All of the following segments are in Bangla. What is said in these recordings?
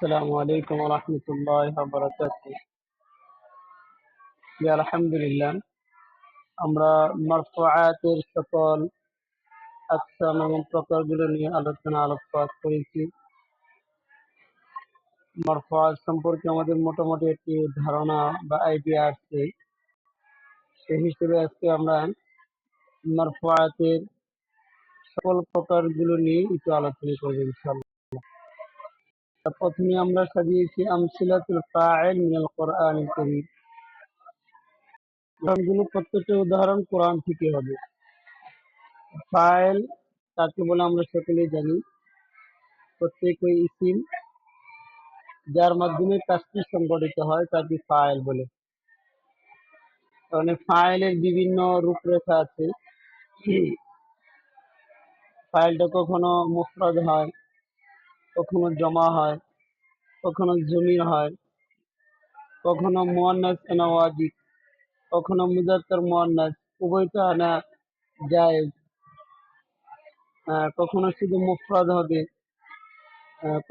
السلام عليكم ورحمة الله وبركاته. আলহামদুলিল্লাহ আমরা মারফুআতের সকল আকসাম এবং প্রকারগুলো নিয়ে আলোকপাত করেছি। মারফুআত সম্পর্কে আমাদের মোটামুটি একটি ধারণা বা আইডিয়া আছে। সেই হিসেবে আজকে আমরা মারফুআতের সকল প্রকারগুলো নিয়ে একটু আলোচনা করব ইনশাআল্লাহ। প্রথমে আমরা সাজিয়েছি আমসিলাতুল ফাইল মিনাল কোরআনিল কারীম। উদাহরণগুলো প্রত্যেকটা উদাহরণ কোরআন থেকে হবে। ফাইল তাকে বলে আমরা সকলেই জানি, প্রত্যেক ওই ইসিম যার মাধ্যমে কাজটি সংগঠিত হয় তাকে ফাইল বলে। কারণ ফাইলের বিভিন্ন রূপরেখা আছে। ফাইলটা কখনো মুফরাদ হয়, কখনো জমা হয়, কখনো জমির হয়, কখনো মুয়ান্নাস নাওয়াজিব, কখনো মুযাক্কার মুয়ান্নাস উভয়টা আনা জায়েজ, কখনো শুধু মুফরাদ হবে,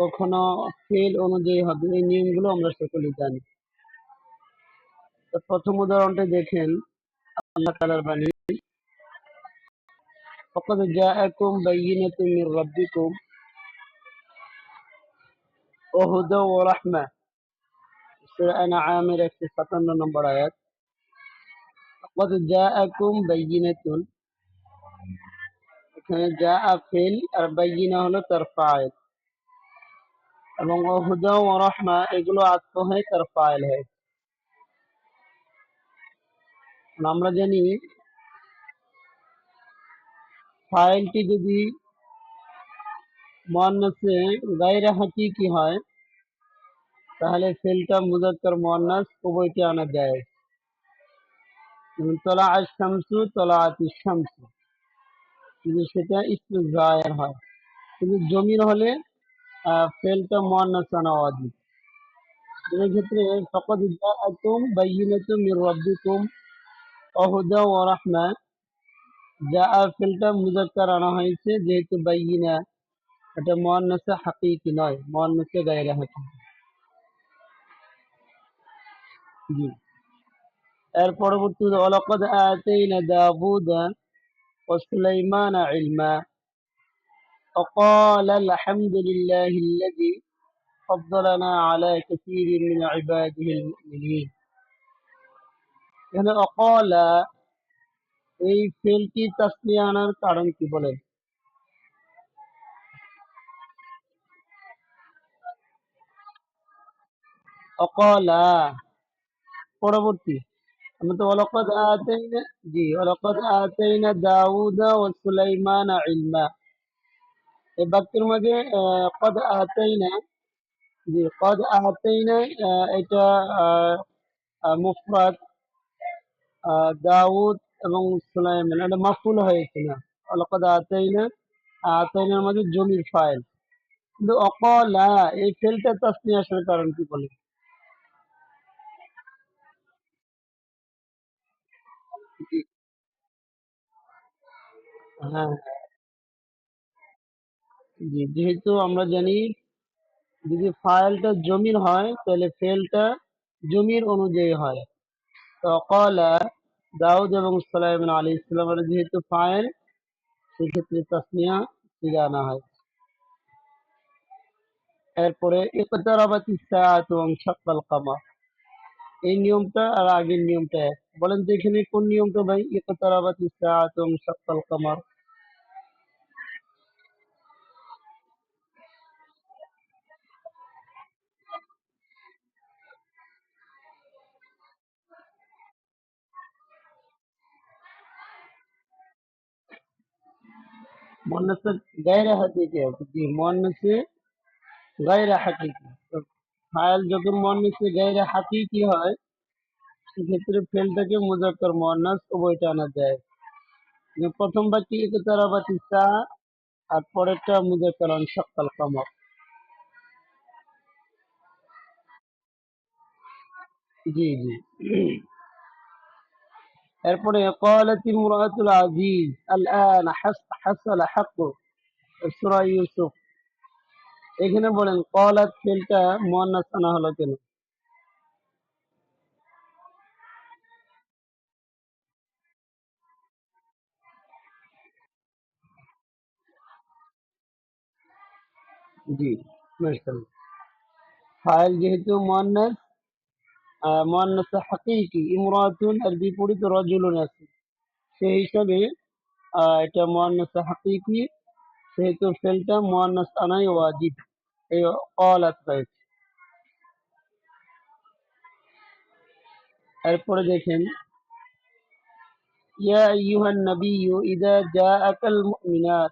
কখনো ফেল অনুযায়ী হবে। এই নিয়মগুলো আমরা সকলেই জানি। তো প্রথম উদাহরণটা দেখেন, আল্লাহ তাআলার বাণী, ফাকাদ জাআকুম বায়্যিনাতুম মির রাব্বিকুম ওয়া হুদা ওয়া রাহমা। সূরা আনআমের 157 নম্বর আয়াত। ফাকাদ জাআকুম বায়্যিনাতুন, এখানে জাআ ফিল আর বায়্যিনা হলো তার ফাইল, এবং ওয়া হুদা ওয়া রাহমা এগুলো আত্ম হয় তার ফাইল হয়। আমরা জানি ফাইলটি যদি মুয়ান্নাসে গায়রে হাকিকি হয় তাহলে ফেলটা মুযাক্কার মুয়ান্নাস উভয়টি আনা যায়। যেমন তলাআশ শামসু তলাআতিশ শামসু, কিন্তু সেটা ইসমে জায়ের হয়। কিন্তু জমির হলে ফেলটা মুয়ান্নাস আনা ওয়াজিব। এই ক্ষেত্রে ফাকাদ জাআকুম বায়্যিনাতুম মির রাব্বিকুম ওয়া হুদা ওয়া রাহমা, জাআ ফেলটা মুযাক্কার আনা হয়েছে যেহেতু বায়্যিনা এটা মুয়ান্নাসে হাকিকি নয়, মুয়ান্নাসে গায়রে হাকিকি। জি। এর পরবর্তী ওয়ালাকাদ আতাইনা দাউদা ওয়া সুলাইমানা ইলমা وقال الحمد لله الذي فضلنا على كثير من عباده المؤمنين। এখানে অকলা এই ফেলটি তাসনিয়া আনার কারণ কি বলেন? অকলা পরবর্তী আমরা তো ওয়ালাকাদ আতাইনা, জি ওয়ালাকাদ আতাইনা দাউদা ওয়া সুলাইমানা ইলমা। এই বাক্যের মাঝে কদ আতাইনা, জি কদ আতাইনা, এটা মুফরাদ, দাউদ এবং সুলাইমান এটা মাফুল হয়েছে না। ওয়ালাকাদ আতাইনা, আতাইনার মাঝে জমির ফাইল। কিন্তু অকলা এই ফেলটা তাসনিয়া আসার কারণ কি বলে? জি, হ্যাঁ, জি যেহেতু আমরা জানি যদি ফাইলটা জমির হয় তাহলে ফেলটা জমির অনুযায়ী হয়। তো অকলা দাউদ এবং সুলাইমান আলাইহিস সালামের যেহেতু ফাইল, সেক্ষেত্রে তাসনিয়া ফিরে আনা হয়। এরপরে ইকতারাবাতিস সাআতু ওয়ানশাক্কাল কামার, এই নিয়মটা আর আগের নিয়মটা এক। বলেন তো এখানে কোন নিয়মটা ভাই? ইকতারাবাতিস সাআতু ওয়ানশাক্কাল কামার। মুয়ান্নাসে গায়রে হাকিকি আছে, জি মুয়ান্নাসে গায়রে হাকিকি। তো ফাইল যখন মুয়ান্নাসে গায়রে হাকিকি হয় সেক্ষেত্রে ফেলটাকে মুযাক্কার মুয়ান্নাস উভয়টা আনা যায়। যে প্রথম বাক্যে ইকতারাবাতিস সাআ আর পরেরটা মুযাক্কার ওয়ানশাক্কাল কামার। জি জি। এরপরে قالت امرأة العزيز الآن حصل حق, সূরা ইউসুফ। এখানে বলেন কলাত ফেলটা মুয়ান্নাস আনা হলো কেন? জি, মাশাআল্লাহ। ফাইল যেহেতু মুয়ান্নাস, মুয়ান্নাস হাকিকি ইমরাতুন এর বিপরীতে রাজুলুন আছে, সেই হিসাবে এটা মুয়ান্নাস হাকিকি, সেহেতু ফেলটা মুয়ান্নাস আনাই ওয়াজিব। এই ক্বালাত হয়েছে। এরপরে দেখেন ইয়া আইয়ুহান নাবিয়্যু ইযা জাআকাল মুমিনাত,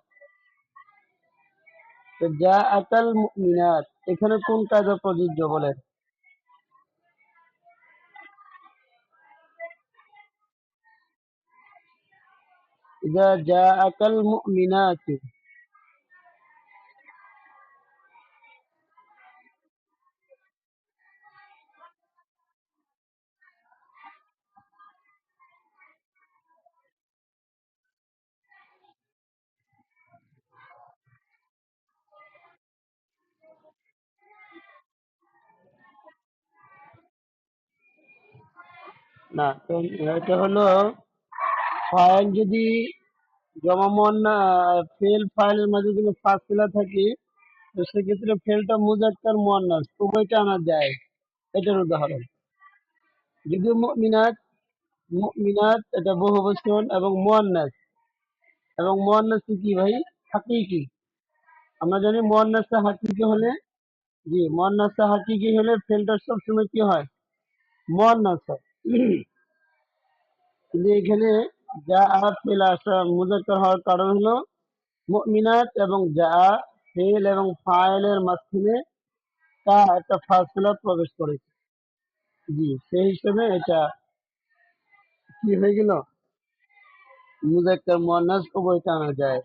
তো জাআকাল মুমিনাত এখানে কোন কাজে প্রযোজ্য বলেন? ইযা জাআকাল মুমিনাত, না তো এটা হলো ফাইল যদি জমা মুয়ান্না ফেল ফাইলের মাঝে যদি ফাসিলা থাকে, তো সেক্ষেত্রে ফেলটা মুজাক্কার মুয়ান্নাস উভয়টা আনা যায়। এটার উদাহরণ যদিও মুমিনাত, মুমিনাত এটা বহুবচন এবং মুয়ান্নাস, এবং মুয়ান্নাস কি ভাই? হাকিকি। আমরা জানি মুয়ান্নাস হাকিকি হলে, জি মুয়ান্নাস হাকিকি হলে ফেলটা সবসময় কি হয়? মুয়ান্নাস হয়। কিন্তু এখানে যা ফেল আসা মুজাক্কার হওয়ার কারণ হলো মুমিনাত এবং যা ফেল এবং ফাইলের মাঝখানে তা একটা ফাসিলা প্রবেশ করেছে। জি সেই হিসেবে এটা কি হয়ে গেল? মুজাক্কার মুয়ান্নাস উভয়টা আনা যায়।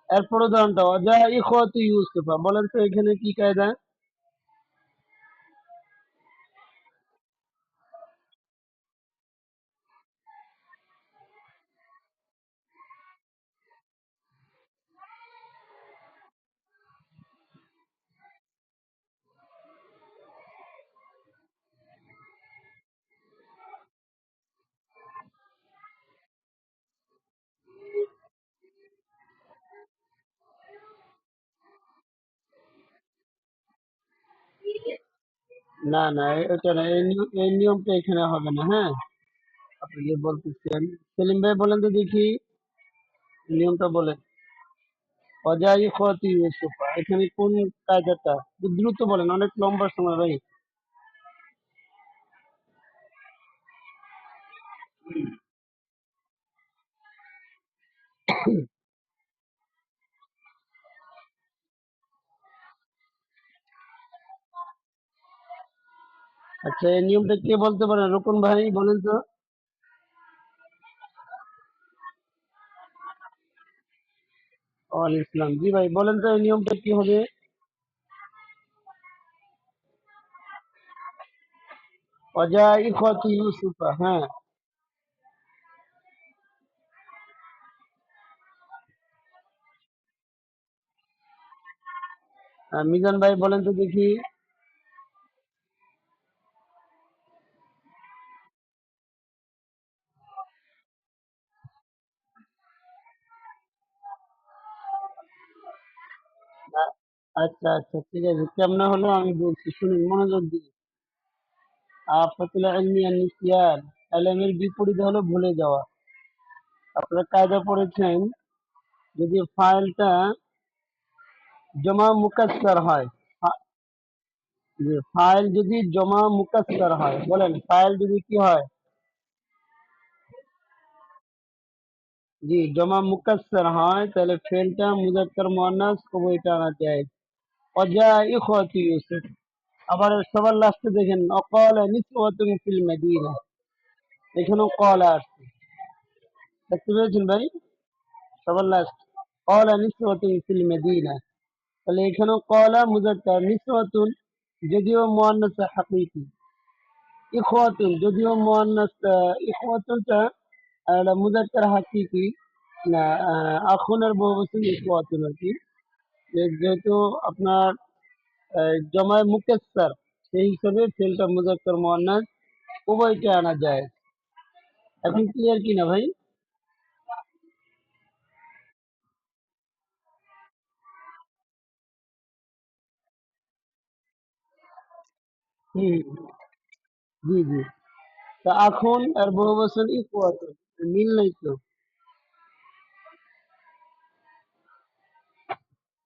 এরপর উদাহরণটা অজা ইখওয়াতু ইউসুফা, বলেন তো এখানে কি কায়দা? না না এটা না, এই নিয়মটা এখানে হবে না। হ্যাঁ, আপনি যে বলতেছেন, সেলিম ভাই বলেন তো দেখি নিয়মটা বলেন। অজা ইখওয়াতু ইউসুফা এখানে কোন কায়দাটা? দ্রুত বলেন, অনেক লম্বা সময় ভাই। আচ্ছা এই নিয়মটা কে বলতে পারেন? রুকন ভাই বলেন তো। ওয়াল ইসলাম, জি ভাই বলেন তো এই নিয়মটা কি হবে? অজা ইখওয়াতু ইউসুফা, হ্যাঁ। মিজান ভাই বলেন তো দেখি। আচ্ছা আচ্ছা ঠিক আছে, কেমনে হলো আমি বলছি, শুনুন মনোযোগ দিয়ে। আফাতুল ইলমি আন নিসিয়ান, ইলমের বিপরীত হলো ভুলে যাওয়া। আপনারা কায়দা পড়েছেন, যদি ফাইলটা জমা মুকাসসার হয়, যে ফাইল যদি জমা মুকাসসার হয়, বলেন ফাইল যদি কি হয়? জি জমা মুকাসসার হয়, তাহলে ফেলটা মুজাক্কার মুয়ান্নাস উভয়টা আনা যায়। অজা ইখওয়াতু ইউসুফ, আবার সবার লাস্টে দেখেন অকালা নিসওয়াতুন ফিল মাদিনা, এখানেও কলা আসছে, দেখতে পেয়েছেন ভাই? সবার লাস্ট কলা নিসওয়াতুন ফিল মাদিনা, তাহলে এখানেও কলা মুজাক্কার, নিসওয়াতুন যদিও মুয়ান্নাস হাকিকি, ইখওয়াতুন যদিও মুয়ান্নাস, ইখওয়াতুনটা আর এটা মুজাক্কার হাকিকি না, আখুন আর বহুবচন ইখওয়াতুন আর কি। যেহেতু আপনার জমায় মুকাসসার, সেই হিসাবে ফেলটা মুজাক্কার মুয়ান্নাস উভয়কে আনা যায়। এখন ক্লিয়ার কি না ভাই? হুম, জি জি। তা এখন আর বহুবচন ইখওয়াতুন মিল নাই তো।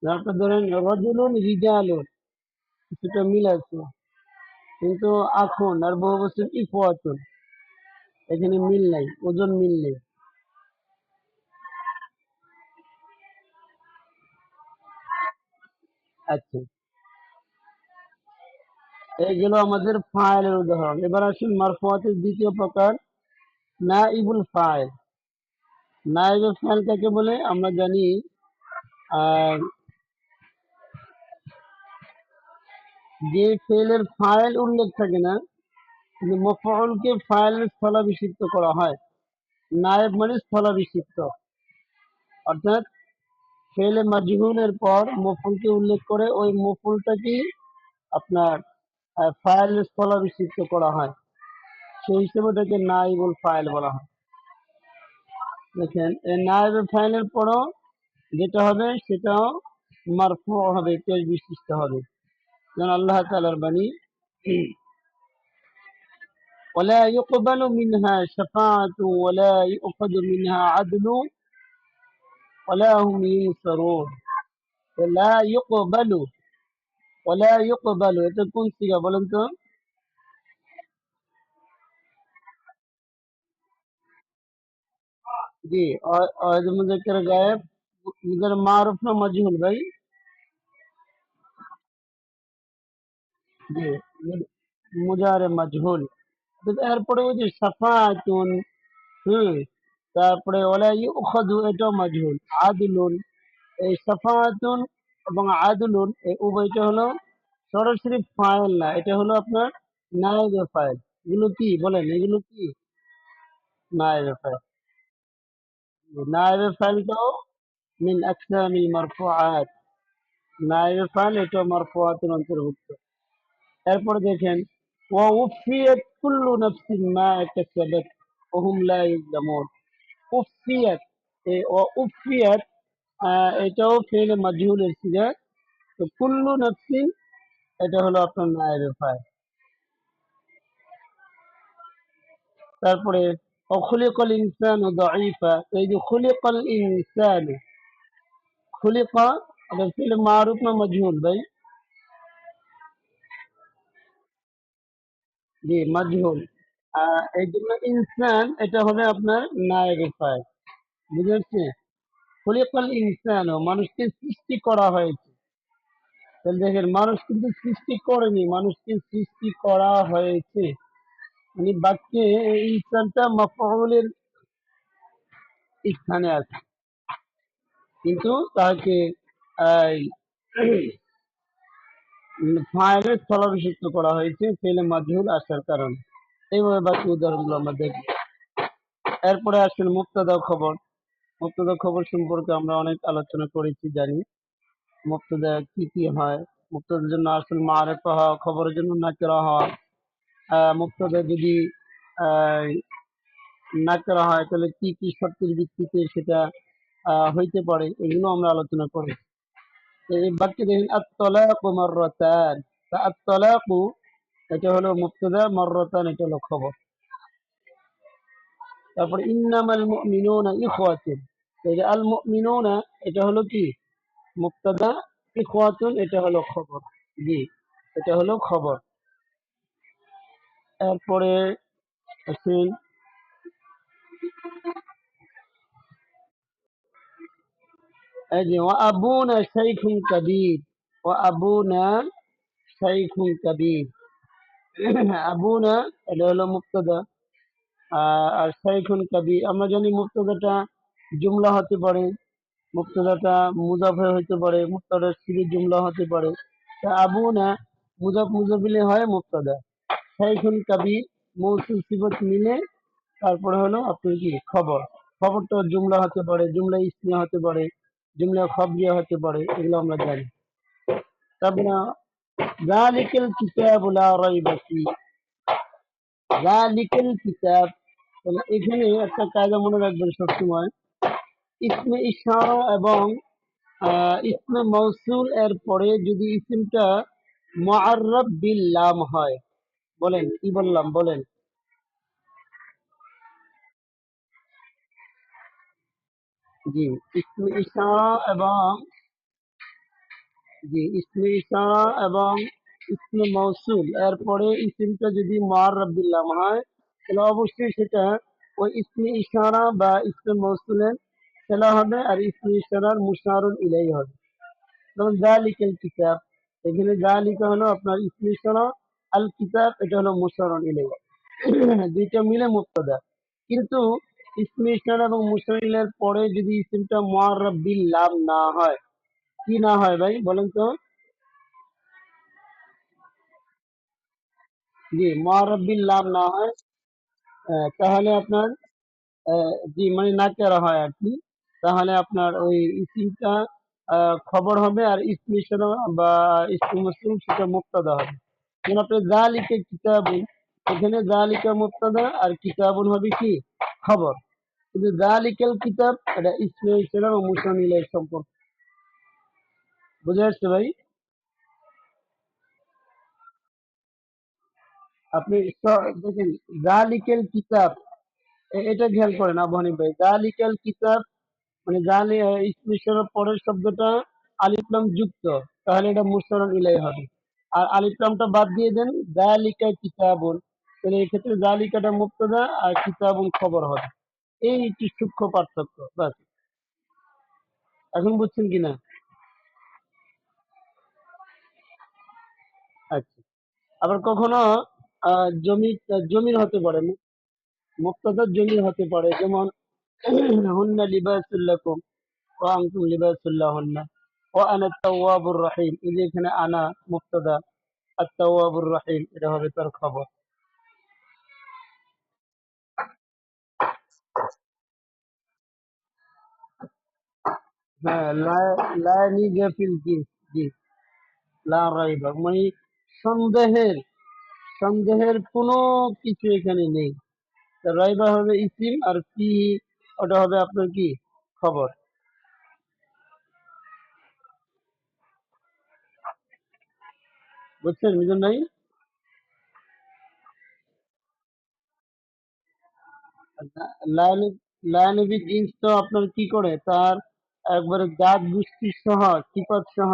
তারপর ধরেন রজুলুন রিজালুন, কিছুটা মিল আছে, কিন্তু আখুন আর বহুবচন ইখওয়াতুন এখানে মিল নাই, ওজন মিল নেই। আচ্ছা, এইগুলো আমাদের ফাইলের উদাহরণ। এবার আসুন মারফুয়াতের দ্বিতীয় প্রকার, নাইবুল ফাইল। নাইবুল ফাইল কাকে বলে আমরা জানি। আর যে ফেলের ফাইল উল্লেখ থাকে না, কিন্তু মফউলকে ফাইলের স্থলাভিষিক্ত করা হয়। নায়েব মানে স্থলাভিষিক্ত, অর্থাৎ ফেলে মাজহুলের পর মফউলকে উল্লেখ করে ওই মফউলটাকেই আপনার ফাইলের স্থলাভিষিক্ত করা হয়, সেই হিসেবে ওটাকে নাইবুল ফাইল বলা হয়। দেখেন এই নায়েবে ফাইলের পরও যেটা হবে সেটাও মারফু হবে, পেশ বিশিষ্ট হবে। যেমন আল্লাহ তাআলার বাণী, ولا يقبل منها شفاعة ولا يؤخذ منها عدل ولا هم ينصرون। لا يقبل ولا يقبل এটা কোন সিগা বলেন তো? জি, অয়েদ মুজাক্কার গায়েব, মুজার মারুফ না মাজহুল ভাই? জি, মুজারে মাজহুল। তো এরপরে ওই যে সাফাতুন, হুম, তারপরে ওলা ইউখাযু এটাও মাজহুল। আদলুন, এই সাফাতুন এবং আদলুন এই উভয়টা হলো সরাসরি ফাইল না, এটা হলো আপনার নায়েবে ফাইল। এগুলো কি বলেন, এগুলো কি নায়েবে ফাইল? নায়েবে ফাইলটাও মিন আকসামিল মারফুআত। নায়েবে ফাইল এটাও মারফুআতের অন্তর্ভুক্ত। এরপরে দেখেন, ওয়া উফিয়াত কুল্লু নাফসিন মা কাসাবাত ওয়া হুম লা ইউযলামুন। উফিয়াত, এই ও উফিয়াত এটাও ফেলে মাজহুলের সিগা। তো কুল্লু নাফসিন এটা হলো আপনার নায়েবে ফাইল। তারপরে অখুলিকাল ইনসানু দাঈফা, এই যে খুলিকাল ইনসানু, খুলিকা এটা ফেলে মারুফ না মাজহুল ভাই? জি মাজহুল। এই জন্য ইনসান এটা হবে আপনার নায়েবে ফাইল। বুঝেছি? খুলিকাল ইনসানু মানুষকে সৃষ্টি করা হয়েছে। তাহলে দেখেন মানুষ কিন্তু সৃষ্টি করেনি, মানুষকে সৃষ্টি করা হয়েছে। মানে বাক্যে এই ইনসানটা মাফউলের স্থানে আছে, কিন্তু তাকে ফাইলের স্থলাভিষিক্ত করা হয়েছে ফেলে মাজহুল আসার কারণে। এইভাবে বাকি উদাহরণগুলো আমরা দেখব। এরপরে আসেন মুক্তাদা খবর। মুক্তাদা খবর সম্পর্কে আমরা অনেক আলোচনা করেছি, জানি মুক্তাদা কি কি হয়। মুক্তাদার জন্য আসল মারেফা হওয়া, খবরের জন্য নাকিরা হওয়া। মুক্তাদা যদি আহ, নাকিরা হয় তাহলে কি কি শর্তের ভিত্তিতে সেটা হইতে পারে, এগুলো আমরা আলোচনা করি। এই বাক্যে দেখেন আত-তালাকু মাররাতান, তা আত-তালাকু এটা হলো মুবতাদা, মাররাতান এটা হলো খবর। তারপর ইন্নামাল মুমিনুনা ইখওয়াতুন, এই যে আল মুমিনুনা এটা হলো কি মুবতাদা, ইখওয়াতুন এটা হলো খবর। জি, এটা হলো খবর। এরপরে আসেন, এই যে ওয়া আবুনা শাইখুন কাবীর, ওয়া আবুনা শাইখুন কাবীর। আবুনা এটা হলো মুবতাদা, আর শাইখুন কাবীর আমরা জানি মুবতাদাটা জুমলা হতে পারে, মুবতাদাটা মুজাফ হতে পারে, মুবতাদা সিরি জুমলা হতে পারে। তা আবুনা মুজাফ মুজাফ ইলাইহি হয় মুবতাদা, শাইখুন কাবীর মৌসুল সিফত মিলে তারপরে হলো আপনার কি খবর। খবরটা জুমলা হতে পারে, জুমলা ইসমিয়া হতে পারে, জুমলা খবরিয়া হতে পারে, এগুলো আমরা জানি। তারপরে যালিকাল কিতাবু লা রাইবা ফীহ, যালিকাল কিতাব, তাহলে এখানে একটা কায়দা মনে রাখবেন সবসময়, ইসমে ইশারা এবং ইসমে মৌসুল এর পরে যদি ইসমটা মুআররাব বিল লাম হয়, বলেন কি বললাম বলেন। জি, ইসমে ইশারা এবং জি ইসমে ইশারা এবং ইসমে মৌসুল এরপরে ইসমটা যদি মুআররাব বিল লাম হয়, তাহলে অবশ্যই সেটা ওই ইসমে ইশারা বা ইসমে মৌসুলের ছেলে হবে, আর ইসমে ইশারার মুশারুন ইলাইহি হবে। যেমন যালিকাল কিতাব, এখানে যালিকা হলো আপনার ইসমে ইশারা, আল কিতাব এটা হলো মুশারুন ইলাইহি। দুইটা মিলে মুবতাদা, কিন্তু ইসমে ইশারা এবং মুশারুন ইলাইহির পরে যদি ইসমটা মুআররাব বিল লাম না হয়, কি না হয় ভাই বলেন তো? জি, মুআররাব বিল লাম না হয়, তাহলে আপনার জি মানে নাকেরা হয় আর কি। তাহলে আপনার ওই ইসিমটা খবর হবে, আর ইসমে ইশারা বা ইসমে মাসরুফ সেটা মুবতাদা হবে। যেমন আপনি যালিকা কিতাবুন, এখানে যালিকা মুবতাদা আর কিতাবুন হবে কি খবর। কিন্তু যালিকাল কিতাব এটা ইসমে ইশারা ও মুশার ইলাইহির সম্পর্ক। বুঝে আসছে ভাই? আপনি দেখেন যালিকাল কিতাব, এটা খেয়াল করেন আবু হানিফ ভাই, যালিকাল কিতাব মানে জালি ইসমিশের পরের শব্দটা আলিফ লাম যুক্ত, তাহলে এটা মুশতারান ইলাই হবে। আর আলিফ লামটা বাদ দিয়ে দেন, যালিকা কিতাবুন, তাহলে এই ক্ষেত্রে জালিকাটা মুবতাদা আর কিতাবুন খবর হবে। এই একটি সূক্ষ্ম পার্থক্য বাস। এখন বুঝছেন কিনা? আচ্ছা, আবার কখনো জমি জমির হতে পারে, মুবতাদা জমির হতে পারে, যেমন হুন্না লিবাসুল লাকুম ওয়া আনতুম লিবাসুল লাহুন্না ওয়া আনা আত-তাওয়াবুর রহিম, এই যে এখানে আনা মুবতাদা, আত-তাওয়াবুর রহিম এটা হবে তার খবর। হ্যাঁ, লা নিজা ফিল জিন্স, জি, লা রাইবা মানে সন্দেহের, সন্দেহের কোনো কিছু এখানে নেই। তা রাইবা হবে ইসিম, আর ফি ওটা হবে আপনার কি খবর। বুঝছেন মিজান ভাই? লায়ানবী জিন্স তো আপনার কি করে, তার একবারে জাত গোষ্ঠী সহ সিফাত সহ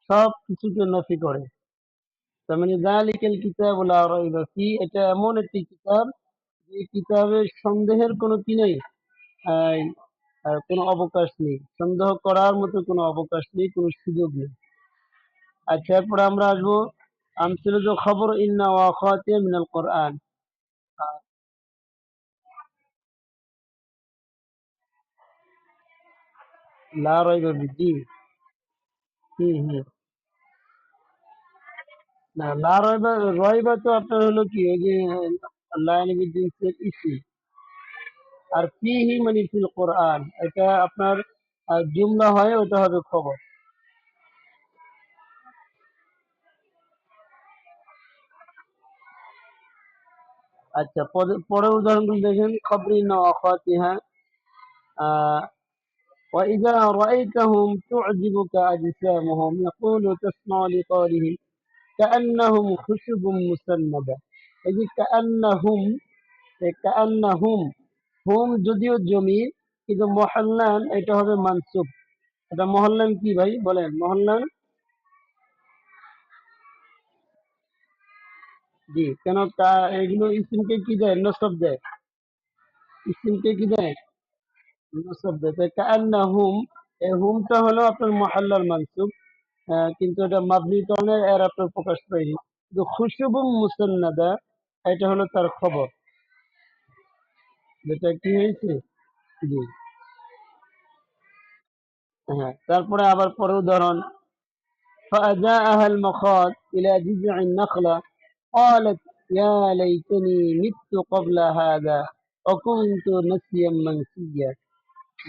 সব কিছুকে নফি করে। তার মানে যালিকাল কিতাব লা রাইবা ফি, এটা এমন একটি কিতাব যে কিতাবের সন্দেহের কোনো কি নেই, আহ, কোনো অবকাশ নেই, সন্দেহ করার মতো কোনো অবকাশ নেই, কোনো সুযোগ নেই। আচ্ছা, এরপরে আমরা আসবো আমসিলাতুল খবর ইন্না ওয়া আখাওয়াতিহা মিনাল কোরআন। লা রাইবা ফি, জি, হুম হুম। না, লা রাইবা, রাইবা তো আপনার হলো কি ওই যে লায়ানবী জিন্সের ইসি, আর ফিহি মানে ফিল কোরআন, এটা আপনার জুমলা হয়, ওটা হবে খবর। আচ্ছা, পরের উদাহরণগুলো দেখেন, খবরিনা ওয়া আখাওয়াতিহা, আহ وإذا رأيتهم تعجبك أجسامهم يقول تسمع لقولهم كأنهم خشب مسندة। এই যে কাআন্নাহুম, এই কাআন্নাহুম, হুম যদিও জমির, কিন্তু মহাল্লান এটা হবে মানসুব। এটা মহল্লান কি ভাই বলেন, মহল্লান? জি, কেন এগুলো ইসিমকে কি দেয়, নসব দেয়, ইসিমকে কি দেয়, নসব দেয়। তাই কাআন্নাহুম, এই হুমটা হলো আপনার মহল্লার মানসুব, কিন্তু এটা মাবনির কারণে এর আপনার প্রকাশ পায়নি। কিন্তু খুশবুম মুসান্নাদা এটা হলো তার খবর, যেটা কি হয়েছে। জি, হ্যাঁ, তারপরে আবার পরে উদাহরণ, فأجاءها المخاض إلى جذع النخلة قالت يا ليتني مت قبل هذا অকুন্তু নাসিয়াম মানসিয়া।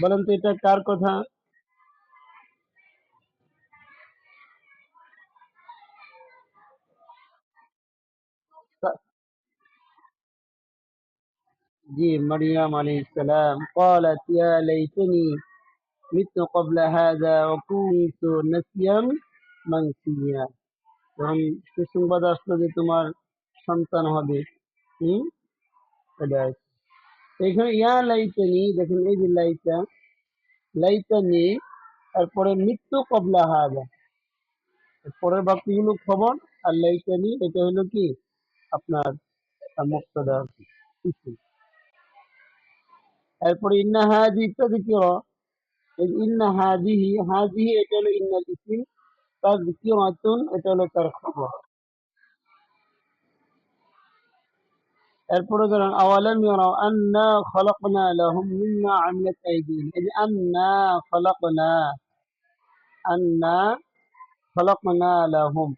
বলেন তো এটা কার কথা? জি, মারিয়াম আলাইহিস সালাম قالت يا ليتني مت قبل هذا وكنت نسيا منسيا। যখন সুসংবাদ আসলো যে তোমার সন্তান হবে, হুম, এটা আছে। এখানে ইয়া লাইতানি, দেখেন এই যে লাইতা, লাইতানি, তারপরে মৃত্যু কবলা হাদা, পরের বাক্য হলো খবর, আর লাইতানি এটা হলো কি আপনার মুক্তদা। এরপরে ইন্না হাজি তাযকিরা, এই ইন্না হাজিহি, হাজিহি এটা হলো ইন্নাল ইসিম, তাযকিরাতুন এটা হলো তার খবর। এরপরে ধরেন আওয়ালাম ইয়ারাও আন্না খলাকনা লাহুম মিম্মা আমিলাত আইদিহিম, এই যে আন্না খলাকনা, আন্না খলাকনা লাহুম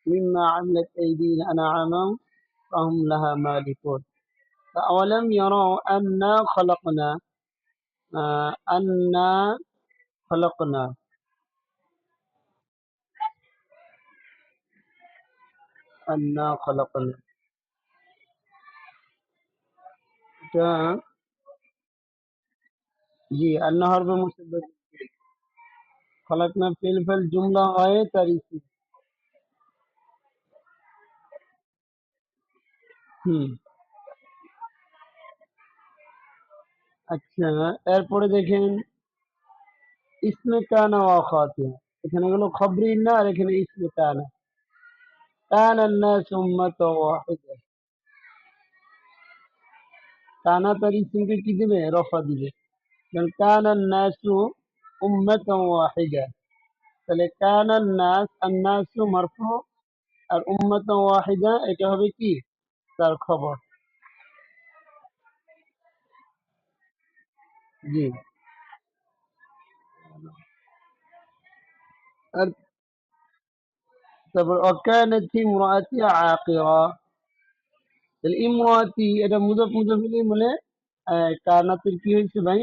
মিম্মা আমিলাত আইদিহিম আনআমান ফাহুম লাহা মালিকুন। আওয়ালাম ইয়ারাও আন্না খলাকনা, আন্না খলাকনা, আন্না খলাকনা, এটা জি আন্না হরফে মুসাদ্দাদ, খলাকনা ফিল ফিল জুমলা হয় তার ইসম। হুম, আচ্ছা। এরপরে দেখেন ইসমে কানা ওয়া খাতিহা, এখানে হলো খবরি না, আর এখানে ইসমে কানা। কানা الناس উম্মাতাও ওয়াহিদা, কানা তার ইসমকে কি দিবে? রফা দিবে। কারণ কানা الناس উম্মাতাও ওয়াহিদা, তাহলে কানা الناس, الناس মারফু, আর উম্মাতাও ওয়াহিদা এটা হবে কি তার খবর। জি, আর তারপর অকানাত ইমরাতি আকিরা, তাহলে ইমরাতি এটা মুজাফ মুজাফ ইলাইহি বলে কানাতের কি হয়েছে ভাই?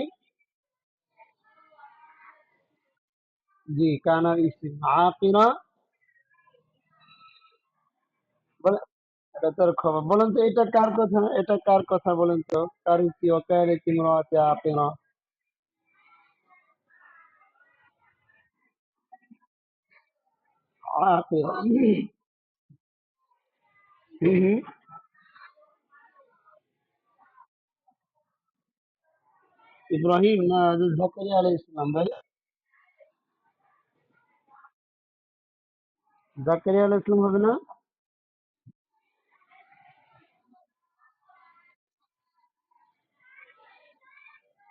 জি, কানার ইসম আকিরা বলে, এটা তার খবর। বলেন তো এটা কার কথা? এটা কার কথা বলেন তো? কার কি ওয়াকানাত ইমরাতি আকিরা, আকিরা। হুম, হুম। ইব্রাহিম না জাকারিয়া আলাইহিস সালাম ভাই? জাকারিয়া আলাইহিস সালাম হবে না?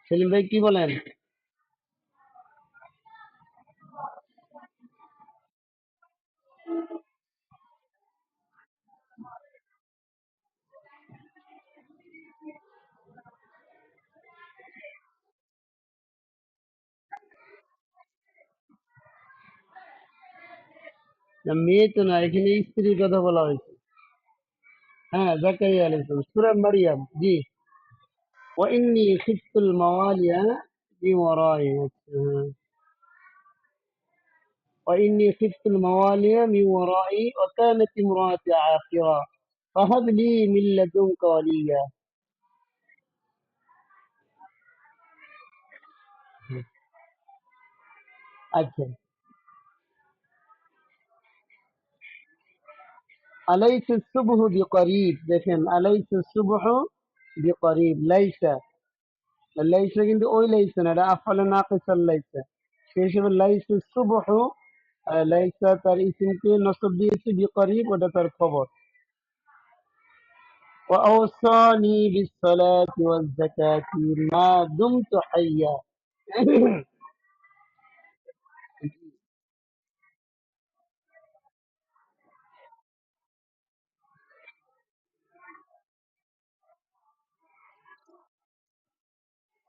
সেলিম ভাই কি বলেন? না, মেয়ে তো না, এখানে স্ত্রীর কথা বলা হয়েছে। হ্যাঁ, জাকারিয়া আলাইহিস সালাম, সূরা মারইয়াম। জি, ওয়া ইন্নী খিফতুল মাওয়ালিয়া মিন ওয়ারাই, আচ্ছা, হ্যাঁ। وإني خفت الموالي من ورائي وكانت امرأتي عاقرا فهب لي من لدنك وليا। আচ্ছা, আলাইসা সুবহু বিকরিব, দেখেন আলাইসা সুবহু বিকরিব, লাইসা, লাইসা কিন্তু ওই লাইসা না, এটা আফআলে নাকিসাল লাইসা। সেই হিসেবে লাইসা সুবহু, লাইসা তার ইসিমকে নসব দিয়েছে, বিকরিব ওটা তার খবর। وأوصاني بالصلاة والزكاة ما دمت حيا।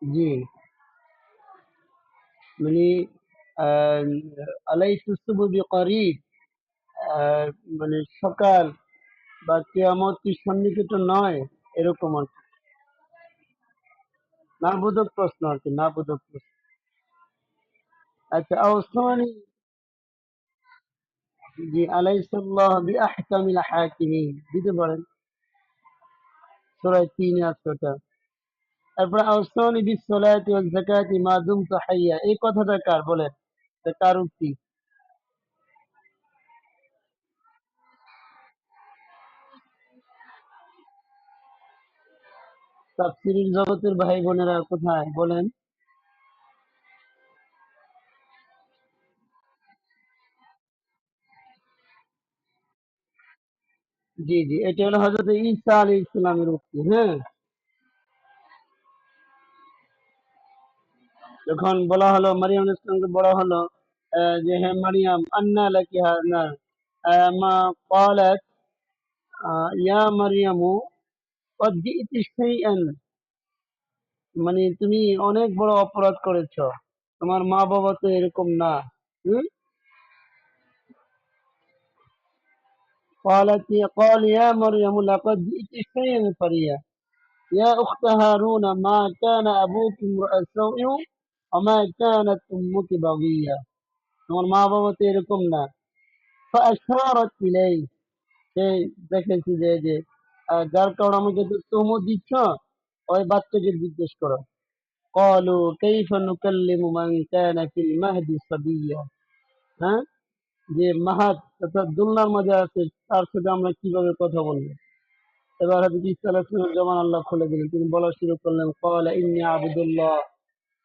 জি, মানে আহ, আলাইসা সুবহু বিকরিব, আহ, মানে সকাল বা কিয়ামত কি সন্নিহিত নয়, এরকম আর কি। না বোধক প্রশ্ন আর কি, না বোধক প্রশ্ন। আচ্ছা, আওসানি, জি, আলাইসাল্লাহ বিআহকামিল হাকিমিন দিতে পারেন, সূরা ৩ আছে ওটা। তারপরে আওসানি বিসসালাতি ওয়াজ যাকাতি মা দুমতু হাইয়া, এই কথাটা কার বলেন? এটা কার উক্তি? তাফসীরের জগতের ভাই বোনেরা কোথায় বলেন? জি জি, এটা হলো হযরত ঈসা আলাইহিস সালামের উক্তি। হ্যাঁ, যখন বলা হলো মারিয়াম আলাইহিস সালামকে বলা হলো যে হে মারিয়াম আন্না লাকি হাযা, মা ক্বালাত ইয়া মারিয়ামু ক্বাদ জি'তি শাইআন, মানে তুমি অনেক বড় অপরাধ করেছো, তোমার মা বাবা তো এরকম না। হুম? قال يا مريم لقد جئت شيئا فريا يا أخت هارون ما كان أبوك امرأ سوء وما كانت أمك بغيا, তোমার মা বাবা তো এরকম না। فأشارت إليه, সে দেখেছি যে যার কারণে আমাকে তো তোমর দিচ্ছ, ওই বাচ্চাকে জিজ্ঞেস করো। قالوا كيف نكلم من كان في المهد صبيا, হ্যাঁ, যে মাহাদ অর্থাৎ দুলনার মাঝে আছে, তার সাথে আমরা কিভাবে কথা বলবো? এবার হযরত ঈসা আলাইহিস সালামের জবান আল্লাহ খুলে দিলেন, তিনি বলা শুরু করলেন, قال إني عبد الله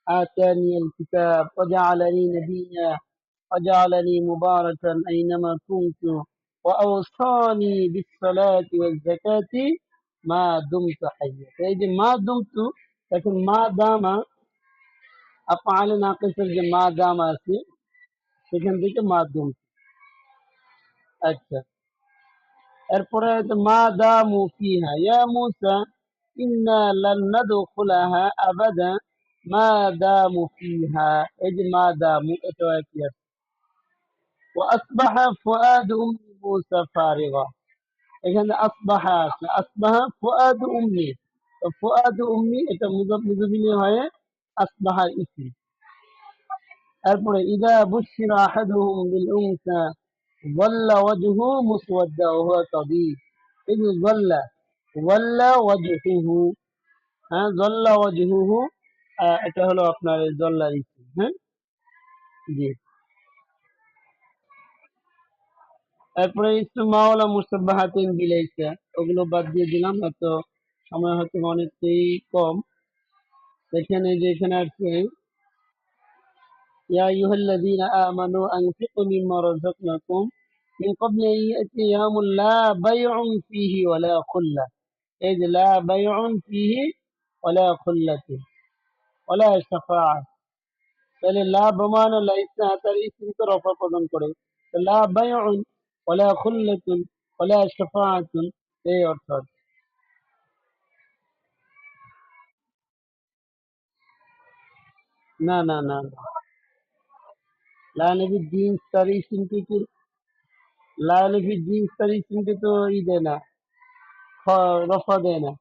آتاني الكتاب وجعلني نبيا وجعلني مباركا أينما كنت وأوصاني بالصلاة والزكاة ما دمت حيا। এই যে মা দুমতু, এখন মা দামা আফআলে নাকিসের যে মা দামা আছে, সেখান থেকে মা দুমতু। আচ্ছা, এরপরে হয়তো মা দামু ফিহা ইয়া মূসা ইন্না লান নাদখুলাহা আবাদা মা দামু ফিহা, এই যে মা দামু এটাও একই আছে। ওয়া আসবাহা ফুআদু উম্মি মূসা ফারিগা, এখানে আসবাহা আছে, আসবাহা ফুআদু উম্মি, তো ফুআদু উম্মি এটা মুযাফ মুযাফিলে হয়ে আসবাহা ইসম। এরপরে ইদা বুশিরা আহাদুহুম বিল উনসা যাল্লা ওয়াজহু মুসওয়াদ্দা ওয়া হুয়া কাযীব, এই যে যাল্লা, ওয়াল্লা ওয়াজহুহু, হ্যাঁ, যাল্লা ওয়াজহুহু, এটা হলো আপনার এই যাল্লার ইসম। হ্যাঁ, জি। এরপরে ইসম মাওলা মুসাব্বাহাতিন বিলাইসা, ওগুলো বাদ দিয়ে দিলাম, এত সময় হয়তো অনেকটাই কম। এখানে যে এখানে আছে ইয়া আইয়ুহাল্লাযীনা আমানু আনফিকু মিম্মা রাযাকনাকুম মিন ক্বাবলি আন ইয়াতিয়া ইয়াউমুন লা বাইউন ফীহি ওয়ালা খুল্লাহ, এই যে লা বাইউন ফীহি ওয়ালা খুল্লাতুন ওয়ালা শাফাআহ, তাহলে লা বমানা লাইসা তার ইসমকে রফা প্রদান করে, তো লা বাইউন ওয়ালা খুল্লাতুন ওয়ালা শাফাআতুন, এই অর্থ। না না না না, লা নবী জিন্স তার ইসমকে কি, লা নবী জিন্স তার ইসমকে তো ই দেয় না, রফা দেয় না।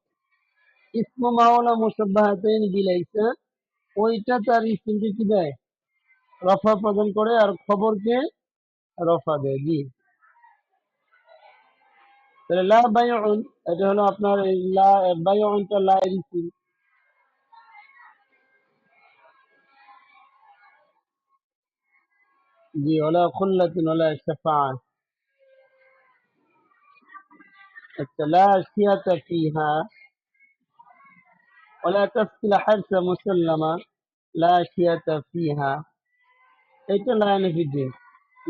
ইসমু মাওলা মুসাব্বাহাতাইন বিলাইসা, ওইটা তার ইসমকে কি দেয়, রফা প্রদান করে, আর খবরকে রফা দেয়। জি, তাহলে লা বাইউন, এটা হলো আপনার এই লা বাইউনটা লা এর ইসম। জি, ওলা খুল্লাতুন ওলা শাফাআহ। আচ্ছা, লা শিয়াতা ফিহা ওলা তাফসিলা হারসা মুসাল্লামা লা শিয়াতা ফিহা, এটা লা নাফিদ্দিন।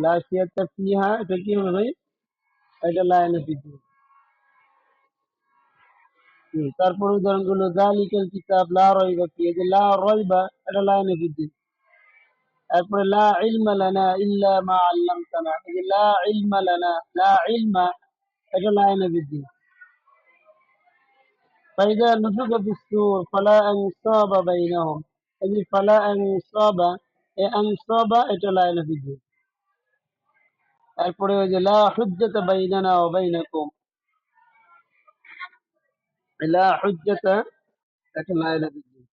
লা শিয়াতা ফিহা, এটা কি হবে ভাই? এটা লা নাফিদ্দিন। তারপর উদাহরণগুলো যালিকাল কিতাব লা রাইবা ফিহি, এই যে লা রাইবা এটা লা নাফিদ্দিন। তারপরে লা ইলমা লানা ইল্লা মা আল্লামতানা, এই যে লা ইলমা লানা, লা ইলমা এটা লা নাফিদ্দিন। ফাইদা নুফিখা ফিস-সূর ফালা আনসাবা বাইনাহুম, এই যে ফালা আনসাবা, এই আনসাবা এটা লা নাফিদ্দিন। তারপরে ওই যে লা হুজ্জাতা বাইনানা ওয়া বাইনাকুম, লা হুজ্জাতা এটা লা নাফিদ্দিন।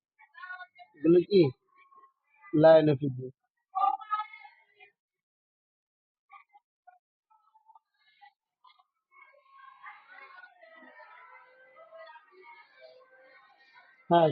এগুলো কি লা ইয়ানাফিযু। হ্যাঁ